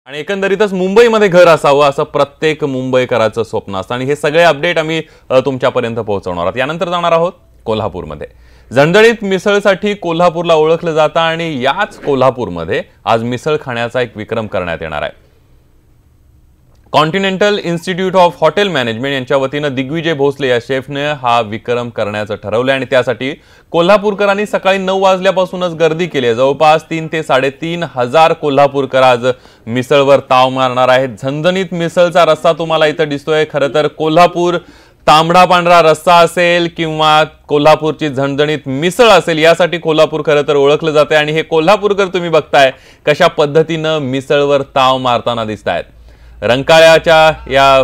आणि एकंदरीतच मुंबईमध्ये घर असावं असं प्रत्येक मुंबईकराचं स्वप्न असतं आणि हे सगळे अपडेट आम्ही तुमच्यापर्यंत पोहोचवणार आहोत। यानंतर जाणार आहोत कोल्हापूरमध्ये। झणझणीत मिसळसाठी कोल्हापूरला ओळखलं जातं आणि याच कोल्हापूरमध्ये आज मिसळ खाण्याचा एक विक्रम करण्यात येणार आहे। Continental institute of hotel management यांच्या वतीनं दिग्विजय भोसले या शेफने हा विक्रम करण्याचं ठरवलं आणि त्यासाठी कोल्हापूरकरांनी सकाळी 9 वाजल्यापासूनच गर्दी केली आहे। जवळपास 3 ते 3.5 हजार कोल्हापूरकर आज मिसळवर ताव मारणार आहेत। झणझणीत मिसळचा रस्सा तुम्हाला इथं दिसतोय। खरं तर कोल्हापूर तांबडा पांढरा रस्सा असेल किंवा कोल्हापूरची झणझणीत मिसळ असेल यासाठी कोल्हापूर खरं तर ओळखलं जाते आणि हे कोल्हापूरकर तुम्ही बघताय कशा पद्धतीनं मिसळवर ताव मारताना दिसतायत। रंकाळ्याच्या या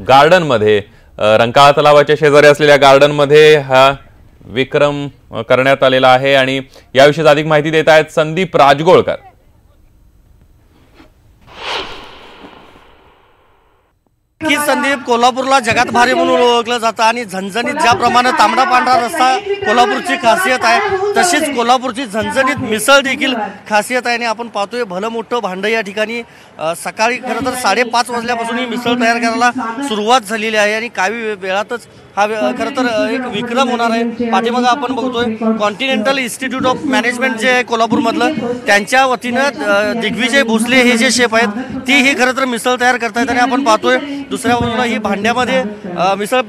गार्डन मध्ये रंकाळा तलावाच्या शेजारी असलेल्या गार्डन मध्ये हा विक्रम करण्यात आलेला आहे आणि याविषयी अधिक माहिती देत आहेत संदीप राजगोळकर। की संदीप कोल्हापूरला जगात भारी म्हणून ओळखलं जातं आणि झणझणीत ज्याप्रमाणे तांबडा पांढरा रस्सा कोल्हापूरची खासियत आहे तशीच कोल्हापूरची झणझणीत मिसळ देखील खासियत आहे आणि आपण पाहतोय भलं मोठं भांडं या ठिकाणी सकाळी खरं तर 5:30 वाजल्यापासून ही मिसळ तयार करायला सुरुवात झालेली आहे आणि काही वेळातच हा खरं तर एक विक्रम होणार आहे। पाठीमागं आपण बघतोय कॉन्टिनेंटल इन्स्टिट्यूट ऑफ मॅनेजमेंट जे आहे कोल्हापूरमधलं त्यांच्या वतीनं दिग्विजय भोसले हे जे शेफ आहेत ती ही खरं तर मिसळ तयार करतायत आणि आपण पाहतोय दुसऱ्या बाजूला ही भांड्यामध्ये मिसळ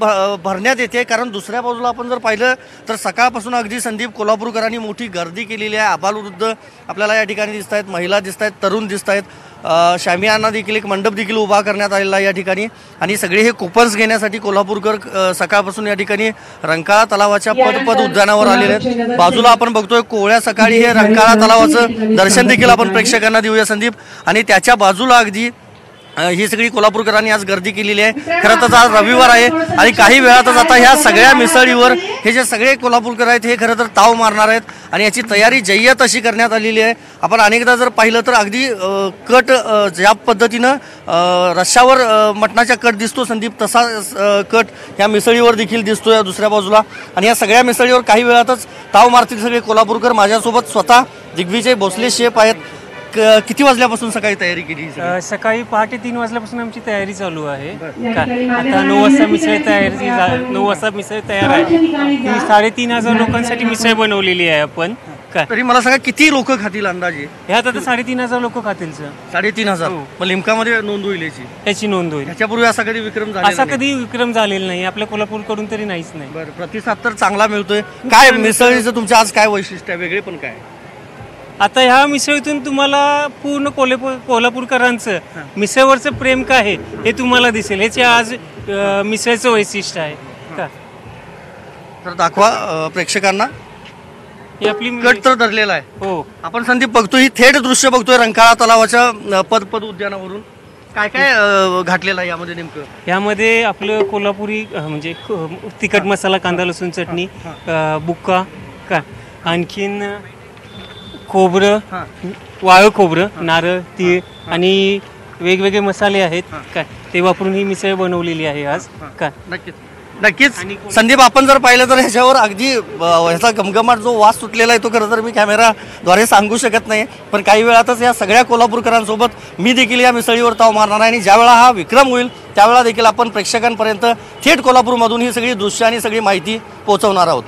भरण्यात येते। कारण दुसऱ्या बाजूला आपण जर पाहिलं तर सकाळपासून अगदी संदीप कोल्हापूरकरांनी मोठी गर्दी केलेली आहे। आबालवृद्ध आपल्याला या ठिकाणी दिसत आहेत, महिला दिसत आहेत, तरुण दिसत आहेत। शामियाना देखील एक मंडप देखील उभा करण्यात आलेला आहे या ठिकाणी आणि सगळे हे कुपन्स घेण्यासाठी कोल्हापूरकर सकाळपासून या ठिकाणी रंकाळा तलावाच्या पद उद्यानावर आलेले आहेत। बाजूला आपण बघतोय कोवळ्या सकाळी हे रंकाळा तलावाचं दर्शन देखील आपण प्रेक्षकांना देऊया संदीप आणि त्याच्या बाजूला अगदी ही सगळी कोल्हापूरकरांनी आज गर्दी केलेली आहे। खरं तर आज रविवार आहे आणि काही वेळातच आता ह्या सगळ्या मिसळीवर हे जे सगळे कोल्हापूरकर आहेत हे खरं तर ताव मारणार आहेत आणि याची तयारी जय्यत अशी करण्यात आलेली आहे। आपण अनेकदा जर पाहिलं तर अगदी कट ज्या पद्धतीनं रश्श्यावर मटणाचा कट दिसतो संदीप तसा कट ह्या मिसळीवर देखील दिसतोय दुसऱ्या बाजूला आणि या सगळ्या मिसळीवर काही वेळातच ताव मारतील सगळे कोल्हापूरकर। माझ्यासोबत स्वतः दिग्विजय भोसले शेफ आहेत। किती वाजल्यापासून सकाळी तयारी केली? सकाळी पहाटे 3 वाजल्यापासून आमची तयारी चालू आहे। आता 9 वाजता मिसळ तयारी 9 वाजता मिसळ तयार आहे। 3,500 लोकांसाठी मिसळ बनवलेली आहे आपण। तरी मला सांगा किती लोक खातील अंदाजे? ह्यात आता 3,500 लोक खातील सर। 3,500 मग लिमकामध्ये नोंद होईल याची नोंद होईल। याच्यापूर्वी असा कधी विक्रम झाला? असा कधी विक्रम झालेला नाही आपल्या कोल्हापूरकडून तरी नाहीच नाही। बरं, प्रतिसाद तर चांगला मिळतोय। काय मिसळीचं तुमच्या आज काय वैशिष्ट्य आहे, वेगळे पण काय? आता ह्या मिसळीतून तुम्हाला पूर्ण कोल्हापूरकरांचं मिसळवरचं प्रेम काय आहे हे तुम्हाला दिसेल। हेच आज मिसळचं वैशिष्ट्य आहे का तर दाखवा प्रेक्षकांना। ही आपली कट तर धरलेला आहे। हो, आपण संदीप बघतोय ही थेट दृश्य बघतोय रंकाळा तलावाच्या पद उद्यानावरून। काय काय घातलेलं आहे यामध्ये नेमकं? यामध्ये आपलं कोल्हापुरी म्हणजे तिखट मसाला, कांदा लसूण चटणी, बुक्का का आणखीन खोबरं, वाळं खोबरं, नारळ, तीळ आणि वेगवेगळे मसाले आहेत काय ते वापरून ही मिसळ बनवलेली आहे आज काय। नक्कीच संदीप आपण जर पाहिलं तर ह्याच्यावर अगदी ह्याचा गमगमाट जो वास सुटलेला आहे तो खरं तर मी कॅमेराद्वारे सांगू शकत नाही, पण काही वेळातच या सगळ्या कोल्हापूरकरांसोबत मी देखील या मिसळीवर ताव मारणार आहे आणि ज्यावेळा हा विक्रम होईल त्यावेळा देखील आपण प्रेक्षकांपर्यंत थेट कोल्हापूरमधून ही सगळी दृश्य आणि सगळी माहिती पोहोचवणार आहोत।